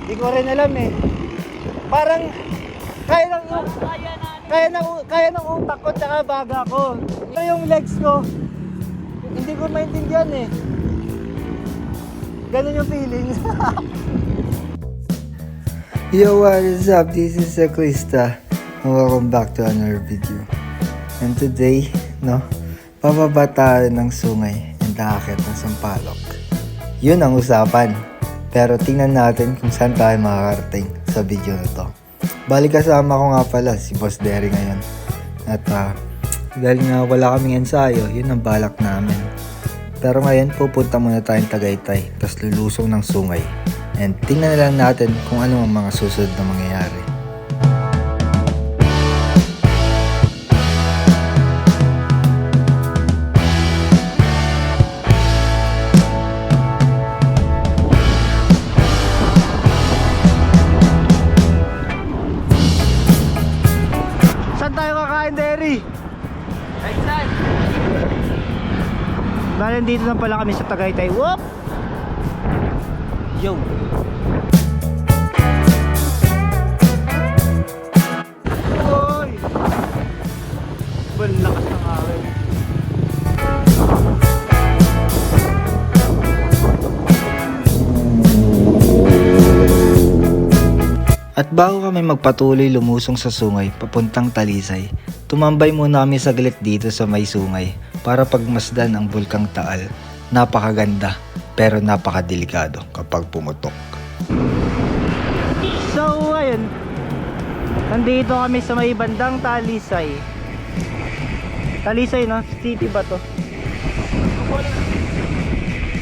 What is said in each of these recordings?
Di ko rin alam eh. Parang kaya ng kaya ng utak ko tsaka baga ko. Pero yung legs ko, hindi ko maintindihan eh. Ganun yung feelings. Yo, what is up? This is Aklista and welcome back to another video. And today, bababa tayo ng sungay and aakyat ng Sampaloc. Yun ang usapan. Pero tingnan natin kung saan tayo makakarating sa video na to. Bali kasama ko nga pala si Boss Derry ngayon. At dahil nga wala kaming ensayo, yun ang balak namin. Pero ngayon pupunta muna tayong Tagaytay, tapos lulusong ng sungay. And tingnan na lang natin kung ano ang mga susunod na mangyayari. Saan tayo kakain, Derry? Kaisan? Bali, dito lang pala kami sa Tagaytay. Whoop! Yo! Oy! Balakas ng awit. At bago kami magpatuloy lumusong sa sungay papuntang Talisay, tumambay muna kami saglit dito sa may sungay para pagmasdan ang Bulkang Taal. Napakaganda pero napakadelikado kapag pumutok. So, ayun. Nandito kami sa may bandang Talisay. Talisay, no? City ba to?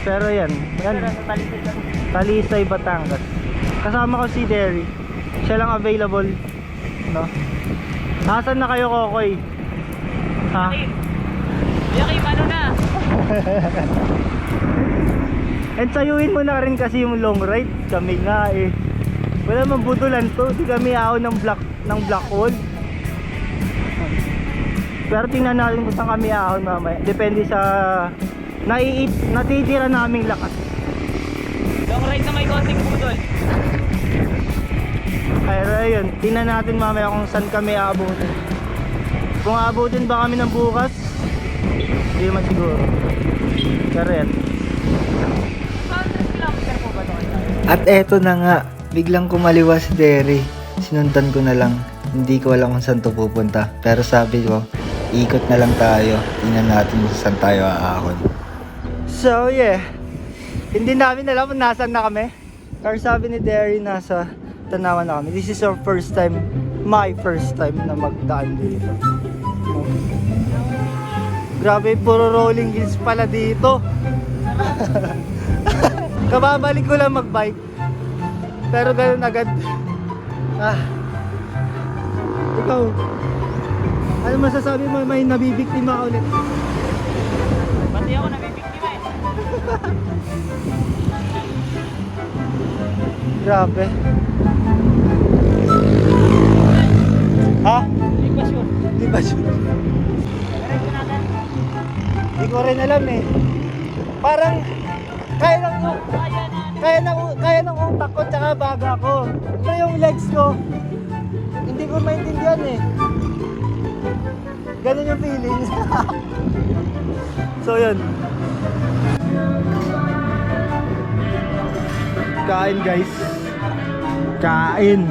Pero yan. Talisay, Batangas. Kasama ko si Derry. Siya lang available, no? Nasaan na kayo, Kokoy? Ha? Yakim, ano na? And sayuin mo na rin kasi yung long ride. Kami nga eh. Wala mang butulan to. Di kami ahon ng black hole. Pero tingnan natin kung saan kami ahon mamaya. Depende sa natitira naming lakas. Long ride na may konting budol. Pero ayun, tingnan natin mamaya kung saan kami aabutin. Kung aabutin ba kami ng bukas, hindi naman siguro. Pero yan. 100 kilometer po ba ito? At eto na nga, biglang kumaliwa si Derry. Sinundan ko na lang, hindi ko alam kung saan to pupunta. Pero sabi ko, ikot na lang tayo, tingnan natin kung saan tayo aahon. So yeah, hindi namin alam kung nasaan na kami. Pero sabi ni Derry, nasa Tanawan na kami. This is our first time, my first time na magdaan dito. Grabe, puro rolling hills pala dito. Kababalik ko lang magbike. Pero ganun agad. Ikaw, ano masasabi mo, may nabibiktima ka ulit? Pati ako nabibiktima eh. Grabe. Ha? Hindi pa sure. Di ba sure? Diretso natin. Di ko rin alam eh. Parang kaya ng utak ko tsaka baga ko. Pero yung legs ko, hindi ko maintindihan eh. Ganun yung feelings. So yun. Kain guys. Kain.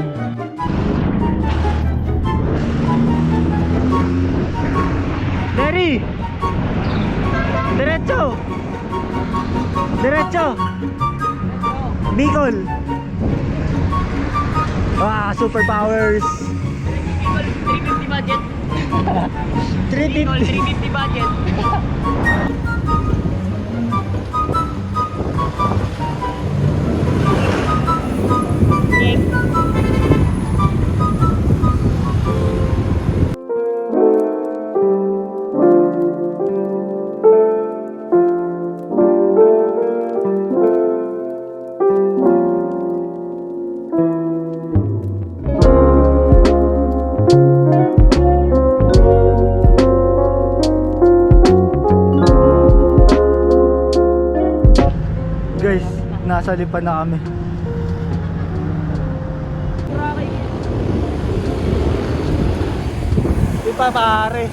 Derry! Diretso! Diretso! Bicol! Superpowers! 350 budget. 350! 350 budget. Guys, nasa lipan na kami. Di pa pare.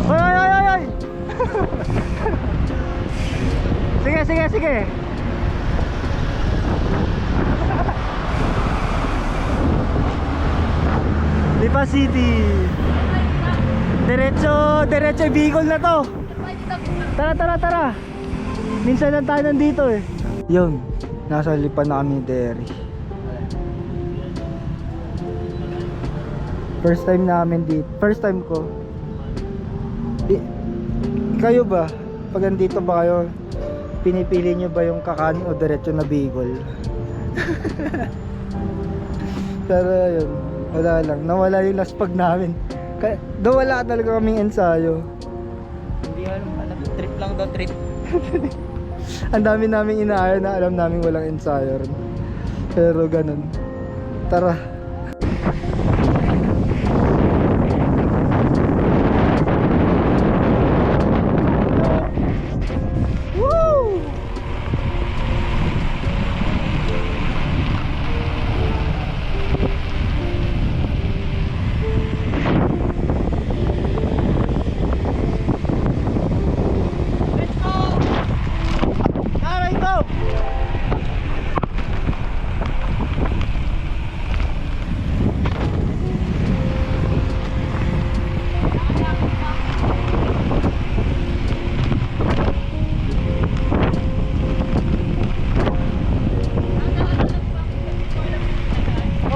Ay, ay, ay, ay, ay. Sige, sige, sige. Lipa City. Diretso Bicol na to. Tara, tara, tara. Minsan lang tayo nandito eh. Yun, nasa Lipa na kami ni Derry. First time namin dito. First time ko. Kayo ba? Pag andito ba kayo, pinipili nyo ba yung Kakan o diretso na Bicol? Pero yun, wala lang. Nawala yung last pag namin. Wala talaga kaming ensayo. Hindi alam, trip lang daw, trip. Ang dami naming inaayaw na alam namin walang ensayo rin. Pero ganun. Tara. Woo! Tara, ito!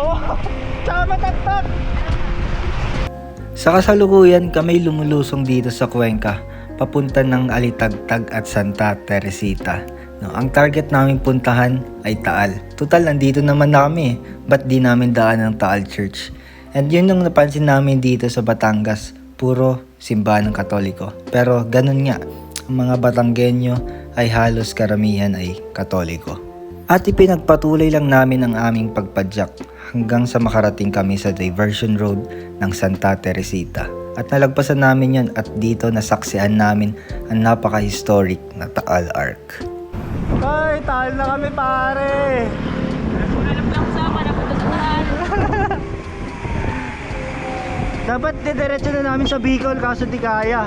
Oo! Tsaka mataktak! Sa kasalukuyan kami lumulusong dito sa Cuenca, papunta ng Alitagtag at Santa Teresita. No, ang target namin puntahan ay Taal. Total, nandito naman na kami. Ba't di namin daan ng Taal Church? And yun yung napansin namin dito sa Batangas. Puro simbahan ng Katoliko. Pero ganun nga, ang mga Batanggenyo ay halos karamihan ay Katoliko. At ipinagpatuloy lang namin ang aming pagpadyak hanggang sa makarating kami sa diversion road ng Santa Teresita. At nalagpasan namin yon at dito nasaksihan namin ang napaka-historic na Taal Arc. Ay, Taal na kami pare! Alam lang sama, napunta sa tahan. Dapat didiretso na namin sa Bicol kaso di kaya.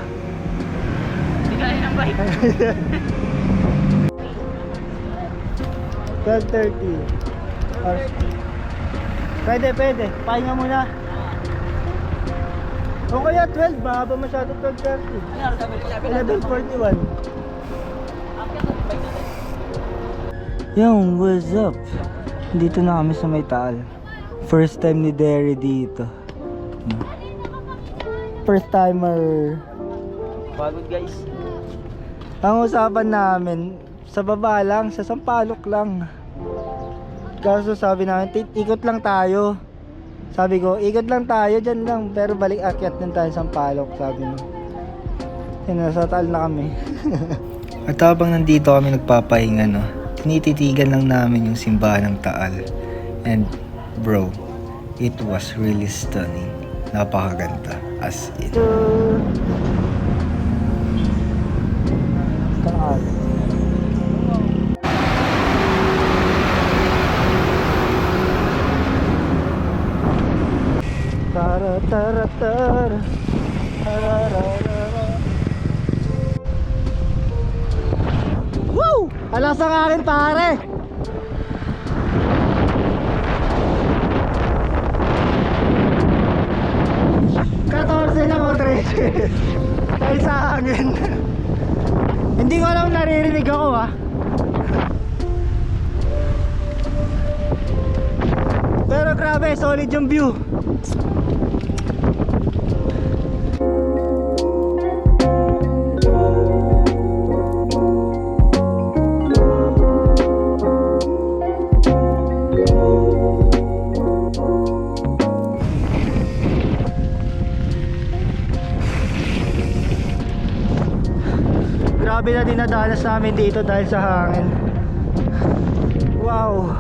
Hindi kaya ng bike. 12:30. Or... Pwede. Pahinga muna. O kaya 12, mahaba masyado 12:30. 11:41. Yung, what's up? Dito na kami sa may Taal. First time ni Derry dito. First timer. Pagod guys. Ang usapan namin, sa baba lang, sa Sampaloc lang. Kaso sabi namin, ikot lang tayo. Sabi ko, ikot lang tayo dyan lang. Pero balik akyat din tayo sa Sampaloc, sabi mo. Yun, nasa Taal na kami. At habang nandito kami nagpapahinga, no, tinititigan lang namin yung simbahan ng Taal. And bro, it was really stunning. Napakaganda, as in. Taal. Tara tara tara. Tararara. Woo! Alas ang akin pare. Na o 13 dahil sa hangin. Hindi ko alam, naririnig ako ha. Pero grabe, solid yung view. Grabe na dinadanas namin dito dahil sa hangin. Wow.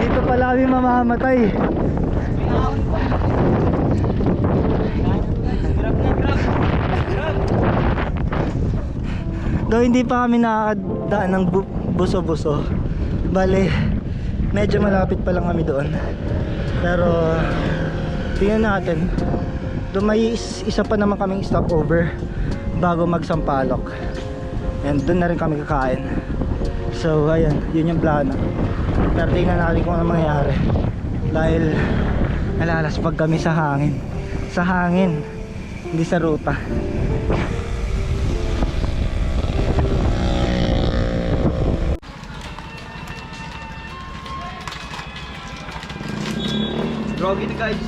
Dito pala kami mamamatay. dahon pa. Grab na grab. Grab. Though hindi pa kami nakakadaan ng buso-buso. Bale, medyo malapit pa lang kami doon. Pero tingnan natin. Doon may isa pa naman kaming stopover bago magsampalok. And doon na rin kami kakain. So ayan, yun yung plano. Pero tingnan natin kung ano mangyayari. Dahil nalalaspag kami sa hangin. Sa hangin, hindi sa ruta. Groggy na guys.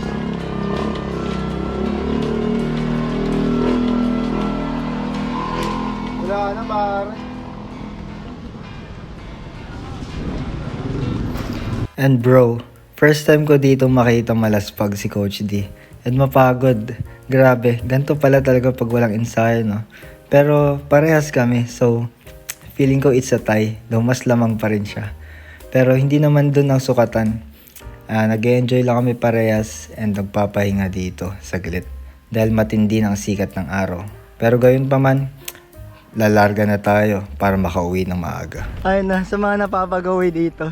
Wala na pare. And bro, first time ko dito makita malaspag si Coach D. And mapagod. Grabe, ganito pala talaga pag walang ensayo, no? Pero parehas kami, so feeling ko it's a tie. Though mas lamang pa rin siya. Pero hindi naman dun ang sukatan. Nag-enjoy lang kami parehas and nagpapahinga dito saglit. Dahil matindi ng sikat ng araw. Pero gayon pa man, lalarga na tayo para makauwi ng maaga. Ayun na, sa mga napapagawi dito,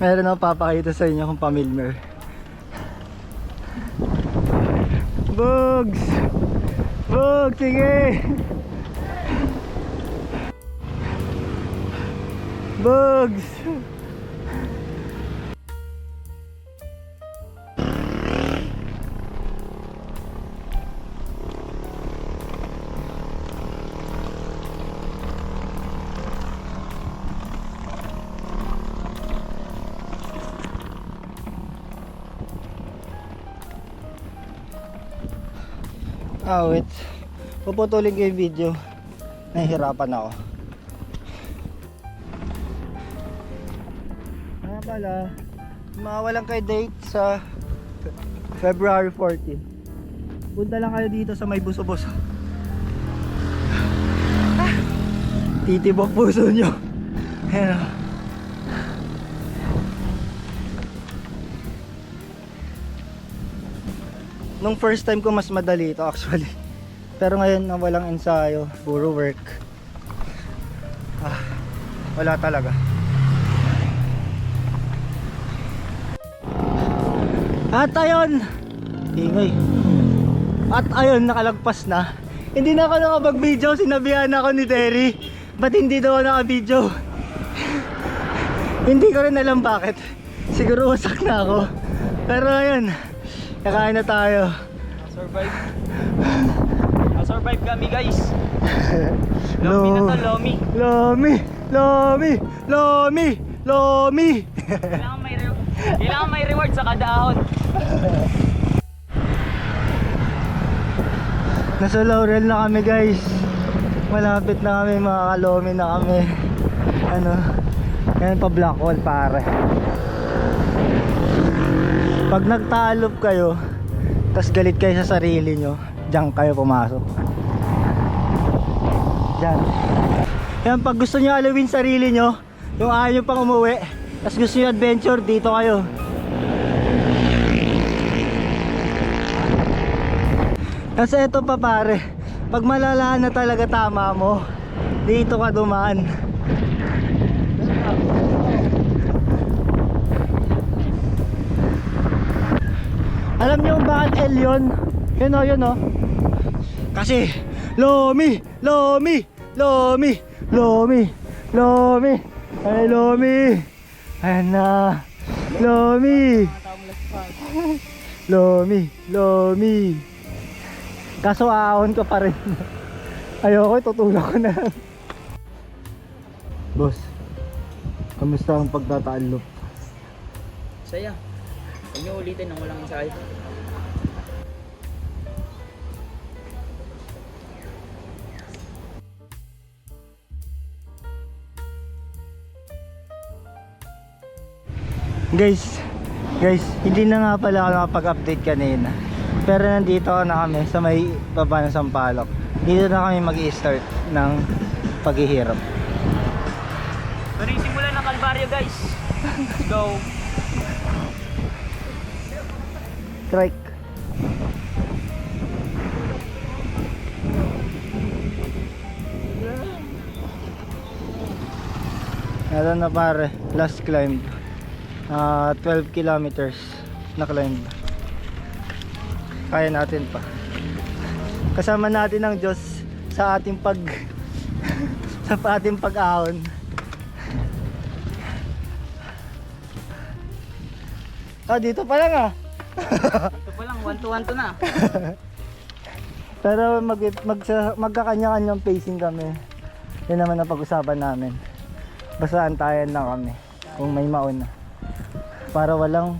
meron ako papakita sa inyo kung familiar. Bugs! Bugs, sige! Bugs! Wait. Puputulin ko yung video. Nahihirapan ako. Nga pala, mawalan kayo date sa February 14. Punta lang kayo dito sa may buso-buso. Titibok puso nyo. Ayan o. Nung first time ko mas madali ito actually. Pero ngayon na walang ensayo, puro work. Wala talaga. At ayun, ingay. At ayun, nakalagpas na. Hindi na ako nakapag-video, sinabihan ako ni Terry. Ba't hindi daw ako naka-video? Hindi ko rin alam bakit. Siguro wasak na ako. Pero ayun, kakain na tayo. Survive. Survive kami guys. Lomi na to, lomi. Lomi, lomi, lomi, lomi. Kailangan may reward sa kada ahon. Nasa Laurel na kami guys. Malapit na kami, makakalomi na kami. Ano, yan pa Blackwall pare. Pag nagtalop kayo, tas galit kayo sa sarili nyo, diyan kayo pumasok. Diyan. Yan, pag gusto nyo alawin sarili nyo, yung ayaw nyo pang umuwi, tas gusto nyo adventure, dito kayo. Kasi ito pa pare, pag malalaan na talaga tama mo, dito ka dumaan. Alam niyo kung bakit L yun? Yun o, yun o. Kasi Lomi, Lomi, Lomi, Lomi, Lomi. Ay Lomi. Ayan na. Lomi. Lomi, Lomi. Kaso ahon ko pa rin. Ayoko, tutulak ko na. Boss, kamusta ang pagtataalok? Saya. Huwag niyo ulitin ng walang ensayo. Guys, hindi na nga pala ako nakapag-update kanina. Pero nandito na kami sa may baba ng Sampaloc. Dito na kami mag-i-start ng paghihirap. Ito na yung simula ng Kalbaryo guys. Let's go. Trike. Ito na pare, last climb. 12 kilometers na climb. Kaya natin pa. Kasama natin ang Diyos sa ating sa ating pag-ahon. Dito pa lang Ito pa lang, 1-2 na. Pero magkakanya-kanyang pacing kami. Yan naman ang pag-usapan namin. Basta antayan lang kami kung may mauna. Para walang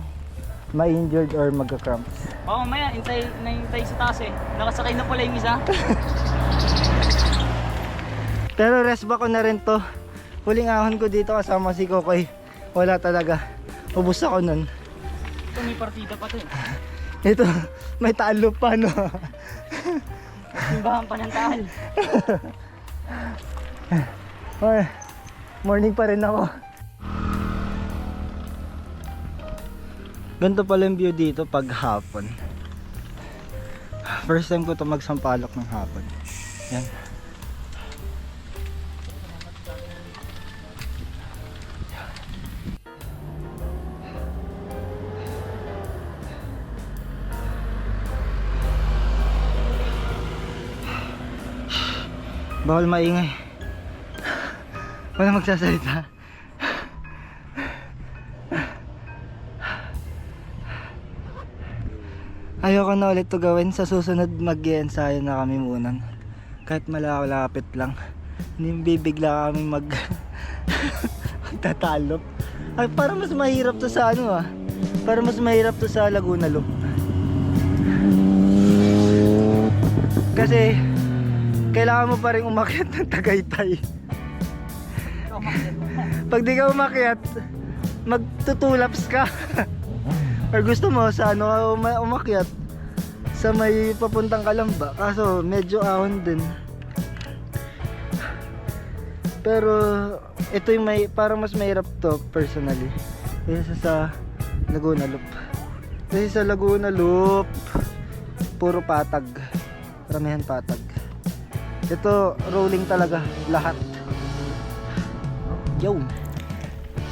ma-injured or magka-cramps. Oo, mamaya, hintay sa taas eh. Nakasakay na pala yung isa. Pero rest ba ko na rin to. Huling ahon ko dito kasama si Kokoy. Wala talaga. Ubus ako nun. Ito, may partida pa to eh. Ito, may talo pa no. Simbahan pa ng taal. Ay, morning pa rin ako. Ganito pala yung view dito pag hapon. First time ko to magsampalok ng hapon. Yan. Bawal maingay. Wala magsasalita. Ayoko na ulit to gawin. Sa susunod mag-i-ensayo na kami muna. Kahit malapit lang. Hindi bibigla kami magtatalop. Ay, para mas mahirap to sa ano Para mas mahirap to sa Laguna Loop. Kasi kailangan mo pa rin umakyat ng Tagaytay. Pag di ka umakyat, magtutulaps ka. Or gusto mo sa ano umakyat sa may papuntang Kalamba. Kaso medyo ahon din. Pero ito yung parang mas mahirap to personally kaysa sa Laguna Loop. Kasi sa Laguna Loop puro patag. Ramihan patag. Ito rolling talaga lahat. Yo.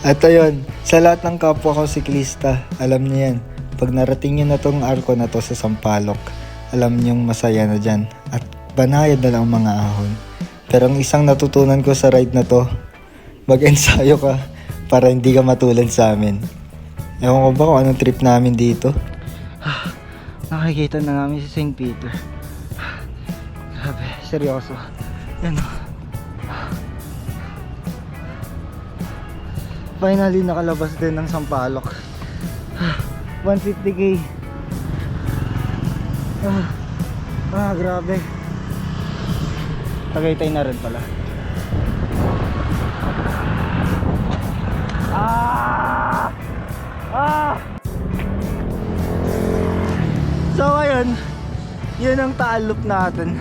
At ayun, sa lahat ng kapwa ko siklista, alam niyo yan. Pag narating nyo na tong arko na to sa Sampaloc, alam nyo masaya na dyan. At banayad na lang ang mga ahon. Pero ang isang natutunan ko sa ride na to, mag-ensayo ka para hindi ka matulad sa amin. Ewan ko ba kung anong trip namin dito? Nakikita na namin si St. Peter. Grabe, seryoso. Yan o. Finally nakalabas din ng Sampaloc. 150k. Grabe. Tagaytay na rin pala. So ayun, yun ang taalop natin.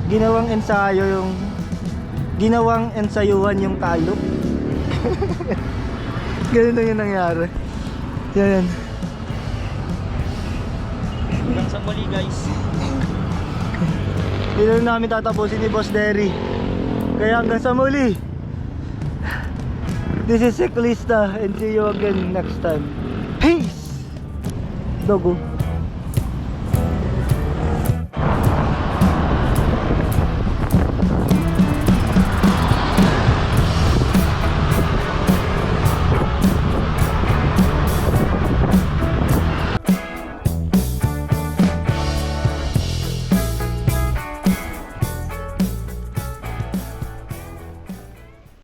Ginawang ensayuhan yung taalop. Ganun lang yung nangyari. Yan. Hanggang sa muli guys. Hindi na namin tatapusin ni Boss Derry. Kaya hanggang sa muli. This is Cyclista and see you again next time. Peace! Dogo.